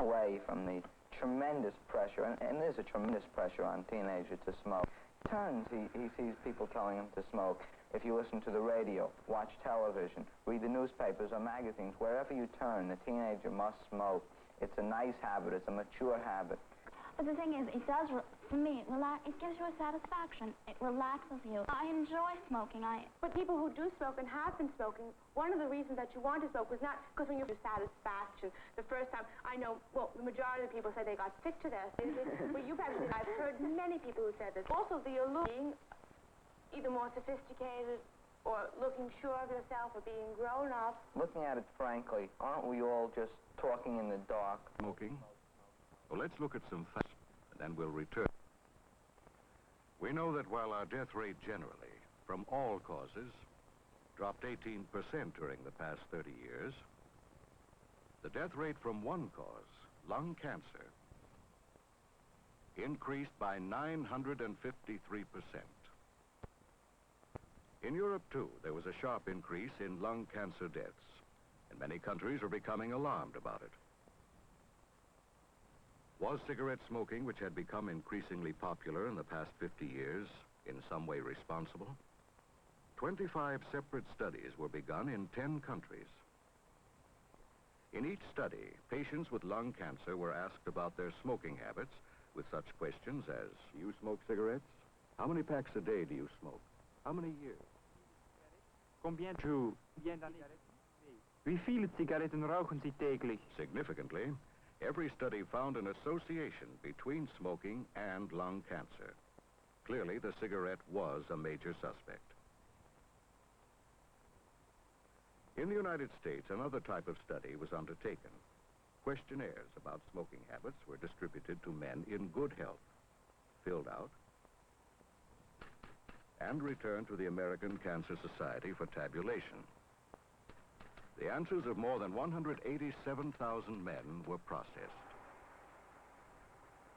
away from the tremendous pressure, and there's a tremendous pressure on teenagers to smoke. Turns, he sees people telling him to smoke. If you listen to the radio, watch television, read the newspapers or magazines, wherever you turn, the teenager must smoke. It's a nice habit. It's a mature habit. But the thing is, it does, for me, it gives you a satisfaction. It relaxes you. I enjoy smoking. But people who do smoke and have been smoking, one of the reasons that you want to smoke was not because when you have satisfaction. The first time, I know, well, the majority of the people say they got sick to death. Well, you probably did. I've heard many people who said this. Also, the allure, either more sophisticated or looking sure of yourself or being grown up. Looking at it frankly, aren't we all just talking in the dark? Smoking? Well, let's look at some facts, and then we'll return. We know that while our death rate generally, from all causes, dropped 18% during the past 30 years, the death rate from one cause, lung cancer, increased by 953%. In Europe, too, there was a sharp increase in lung cancer deaths, and many countries are becoming alarmed about it. Was cigarette smoking, which had become increasingly popular in the past 50 years, in some way responsible? 25 separate studies were begun in 10 countries. In each study, patients with lung cancer were asked about their smoking habits with such questions as, do you smoke cigarettes? How many packs a day do you smoke? How many years? Combien d'années? Wie viele Zigaretten rauchen Sie täglich? Significantly, every study found an association between smoking and lung cancer. Clearly, the cigarette was a major suspect. In the United States, another type of study was undertaken. Questionnaires about smoking habits were distributed to men in good health, filled out, and returned to the American Cancer Society for tabulation. The answers of more than 187,000 men were processed.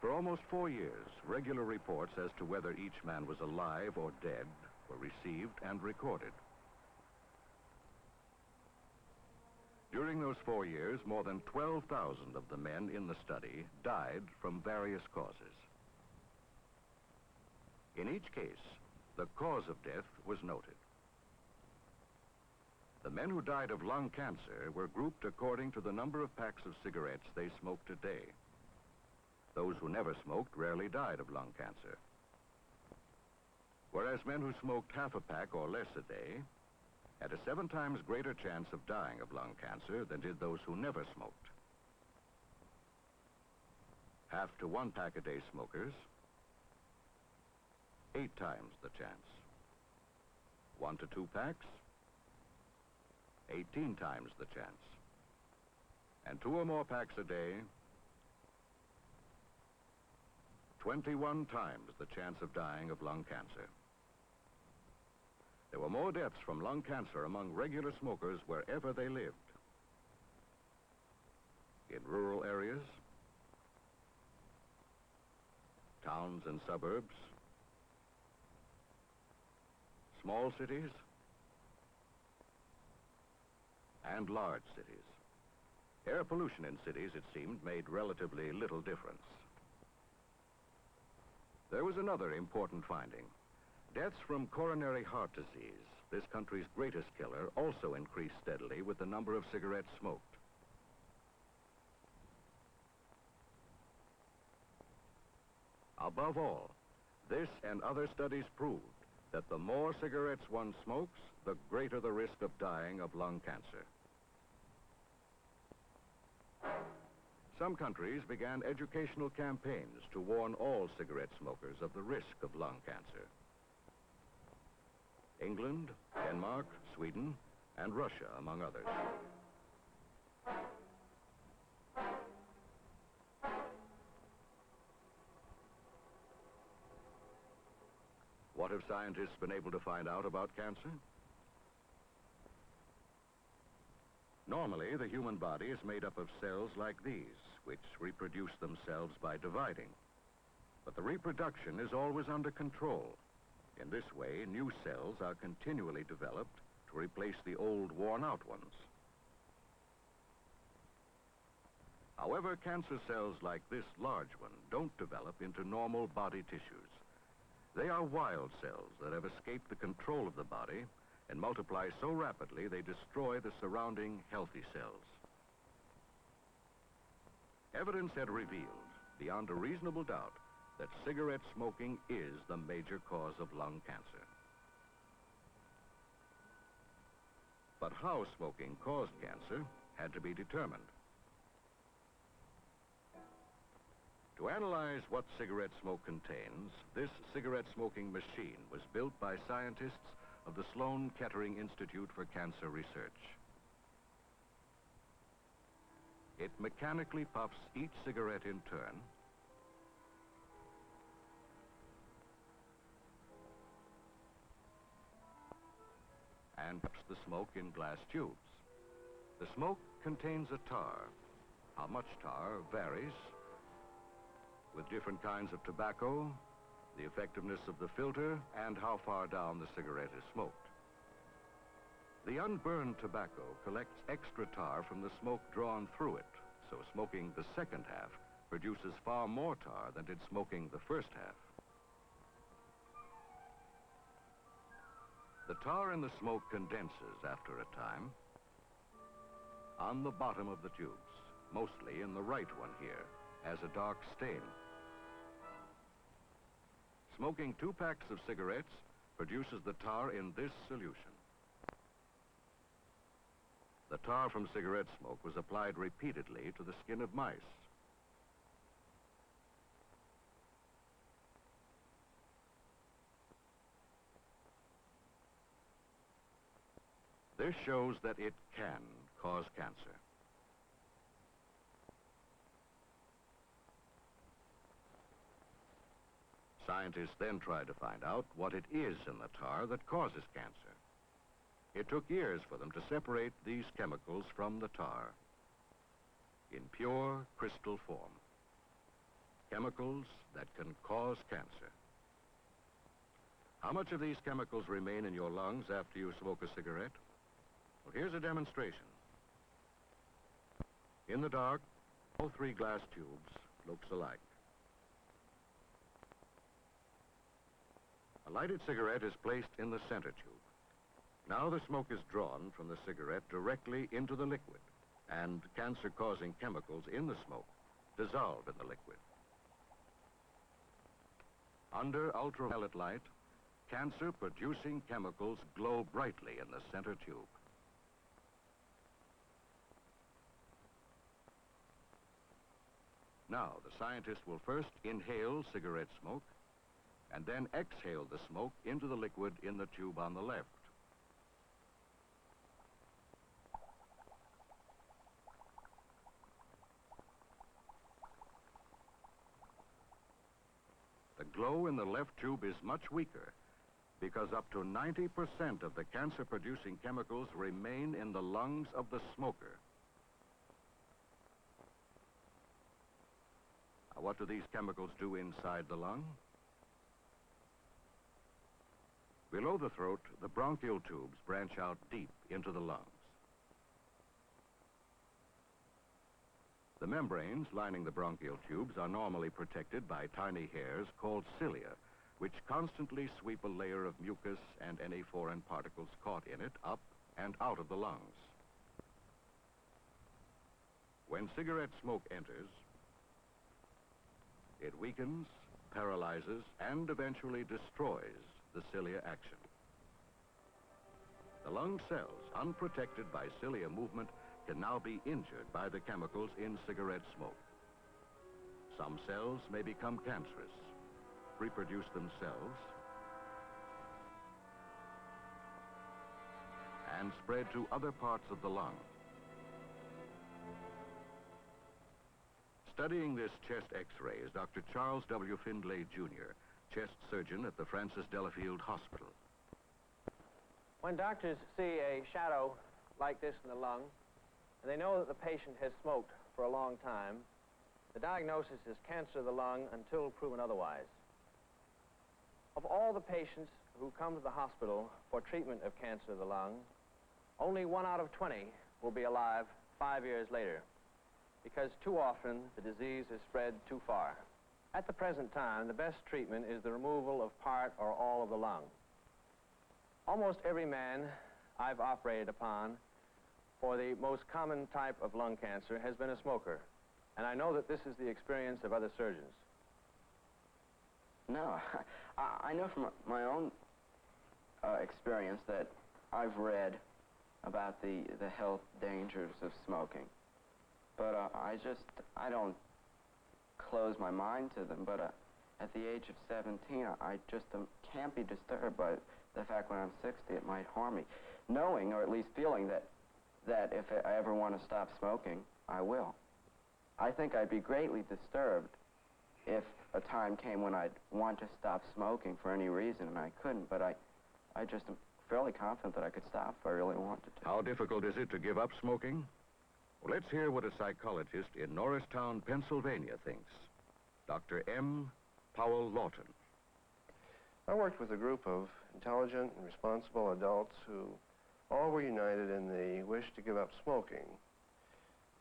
For almost 4 years, regular reports as to whether each man was alive or dead were received and recorded. During those 4 years, more than 12,000 of the men in the study died from various causes. In each case, the cause of death was noted. The men who died of lung cancer were grouped according to the number of packs of cigarettes they smoked a day. Those who never smoked rarely died of lung cancer. Whereas men who smoked half a pack or less a day had a 7 times greater chance of dying of lung cancer than did those who never smoked. Half to 1 pack a day smokers, 8 times the chance. 1 to 2 packs, 18 times the chance. And 2 or more packs a day, 21 times the chance of dying of lung cancer. There were more deaths from lung cancer among regular smokers wherever they lived. In rural areas, towns and suburbs, small cities, and large cities. Air pollution in cities, it seemed, made relatively little difference. There was another important finding. Deaths from coronary heart disease, this country's greatest killer, also increased steadily with the number of cigarettes smoked. Above all, this and other studies proved that the more cigarettes one smokes, the greater the risk of dying of lung cancer. Some countries began educational campaigns to warn all cigarette smokers of the risk of lung cancer. England, Denmark, Sweden, and Russia, among others. What have scientists been able to find out about cancer? Normally, the human body is made up of cells like these, which reproduce themselves by dividing. But the reproduction is always under control. In this way, new cells are continually developed to replace the old, worn-out ones. However, cancer cells like this large one don't develop into normal body tissues. They are wild cells that have escaped the control of the body and multiply so rapidly they destroy the surrounding healthy cells. Evidence had revealed, beyond a reasonable doubt, that cigarette smoking is the major cause of lung cancer. But how smoking caused cancer had to be determined. To analyze what cigarette smoke contains, this cigarette smoking machine was built by scientists of the Sloan Kettering Institute for Cancer Research. It mechanically puffs each cigarette in turn and puffs the smoke in glass tubes. The smoke contains a tar. How much tar varies with different kinds of tobacco, the effectiveness of the filter, and how far down the cigarette is smoked. The unburned tobacco collects extra tar from the smoke drawn through it, so smoking the second half produces far more tar than did smoking the first half. The tar in the smoke condenses after a time on the bottom of the tubes, mostly in the right one here, as a dark stain. Smoking 2 packs of cigarettes produces the tar in this solution. The tar from cigarette smoke was applied repeatedly to the skin of mice. This shows that it can cause cancer. Scientists then tried to find out what it is in the tar that causes cancer. It took years for them to separate these chemicals from the tar in pure crystal form. Chemicals that can cause cancer. How much of these chemicals remain in your lungs after you smoke a cigarette? Well, here's a demonstration. In the dark, all 3 glass tubes looks alike. A lighted cigarette is placed in the center tube. Now the smoke is drawn from the cigarette directly into the liquid, and cancer-causing chemicals in the smoke dissolve in the liquid. Under ultraviolet light, cancer-producing chemicals glow brightly in the center tube. Now, the scientist will first inhale cigarette smoke and then exhale the smoke into the liquid in the tube on the left. The glow in the left tube is much weaker because up to 90% of the cancer-producing chemicals remain in the lungs of the smoker. Now, what do these chemicals do inside the lung? Below the throat, the bronchial tubes branch out deep into the lungs. The membranes lining the bronchial tubes are normally protected by tiny hairs called cilia, which constantly sweep a layer of mucus and any foreign particles caught in it up and out of the lungs. When cigarette smoke enters, it weakens, paralyzes, and eventually destroys the cilia action. The lung cells, unprotected by cilia movement, can now be injured by the chemicals in cigarette smoke. Some cells may become cancerous, reproduce themselves, and spread to other parts of the lung. Studying this chest X-ray is Dr. Charles W. Findlay, Jr., chest surgeon at the Francis Delafield Hospital. When doctors see a shadow like this in the lung, and they know that the patient has smoked for a long time, the diagnosis is cancer of the lung until proven otherwise. Of all the patients who come to the hospital for treatment of cancer of the lung, only 1 out of 20 will be alive 5 years later. because too often the disease is spread too far. At the present time, the best treatment is the removal of part or all of the lung. Almost every man I've operated upon for the most common type of lung cancer has been a smoker, and I know that this is the experience of other surgeons. No, I know from my own experience that I've read about the health dangers of smoking, but I don't close my mind to them. But at the age of 17, I just can't be disturbed by the fact when I'm 60 it might harm me, knowing, or at least feeling, that if I ever want to stop smoking, I will. I think I'd be greatly disturbed if a time came when I'd want to stop smoking for any reason and I couldn't, but I just am fairly confident that I could stop if I really wanted to. How difficult is it to give up smoking? Well, let's hear what a psychologist in Norristown, Pennsylvania thinks. Dr. M. Powell Lawton. I worked with a group of intelligent and responsible adults who all were united in the wish to give up smoking.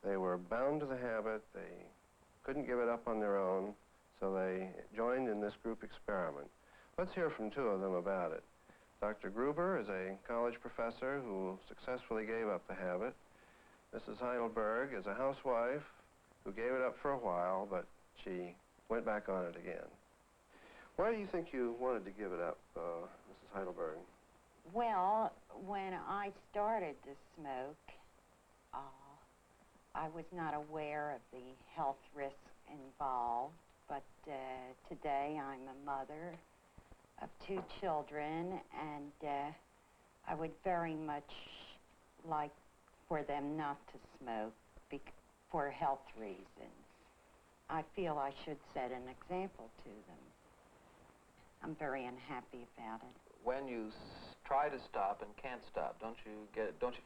They were bound to the habit. They couldn't give it up on their own, so they joined in this group experiment. Let's hear from two of them about it. Dr. Gruber is a college professor who successfully gave up the habit. Mrs. Heidelberg is a housewife who gave it up for a while, but she went back on it again. Why do you think you wanted to give it up, Mrs. Heidelberg? Well, when I started to smoke, I was not aware of the health risks involved, but today I'm a mother of 2 children, and I would very much like for them not to smoke for health reasons. I feel I should set an example to them. I'm very unhappy about it. When you try to stop and can't stop, don't you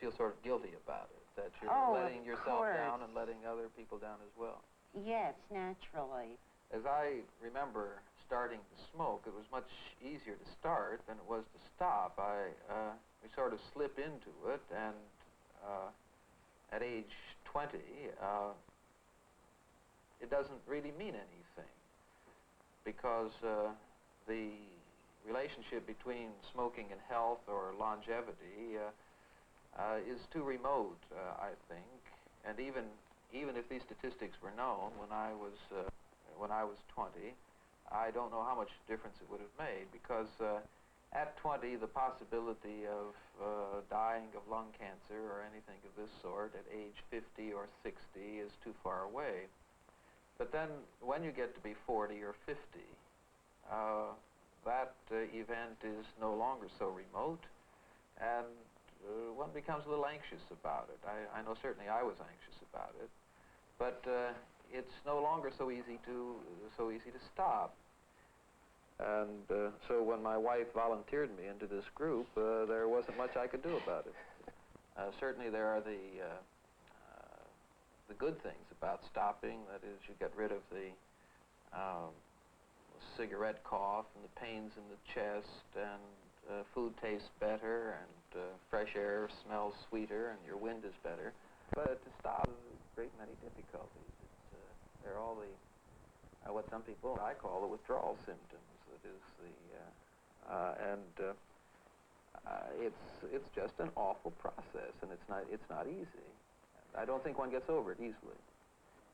feel sort of guilty about it? That you're letting yourself down and letting other people down as well? Yes, naturally. As I remember starting to smoke, it was much easier to start than it was to stop. We sort of slip into it, and at age 20, it doesn't really mean anything, because the relationship between smoking and health or longevity is too remote, I think. And even if these statistics were known when I was 20, I don't know how much difference it would have made, because at 20 the possibility of dying of lung cancer or anything of this sort at age 50 or 60 is too far away. But then when you get to be 40 or 50, that event is no longer so remote, and one becomes a little anxious about it. I know certainly I was anxious about it, but it's no longer so easy to stop. And so when my wife volunteered me into this group, there wasn't much I could do about it. Certainly there are the good things about stopping. That is, you get rid of the cigarette cough and the pains in the chest, and food tastes better, and fresh air smells sweeter, and your wind is better. But to stop, there's a great many difficulties. They're all the what some people I call the withdrawal symptoms. That is it's just an awful process, and it's not easy. I don't think one gets over it easily.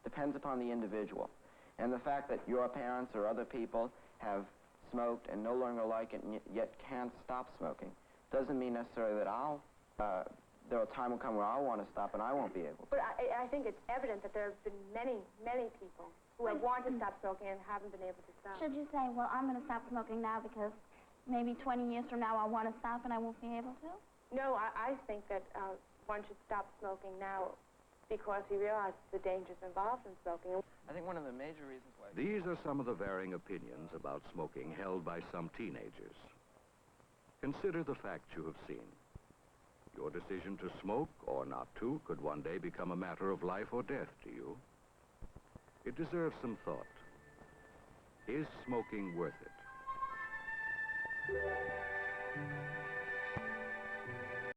Depends upon the individual. And the fact that your parents or other people have smoked and no longer like it and yet can't stop smoking doesn't mean necessarily that there a time will come where I'll want to stop and I won't be able to. But I think it's evident that there have been many, many people who have wanted to stop smoking and haven't been able to stop. Should you say, well, I'm going to stop smoking now because maybe 20 years from now I'll want to stop and I won't be able to? No, I think that one should stop smoking now because he realizes the dangers involved in smoking. I think one of the major reasons why... These are some of the varying opinions about smoking held by some teenagers. Consider the facts you have seen. Your decision to smoke or not to could one day become a matter of life or death to you. It deserves some thought. Is smoking worth it?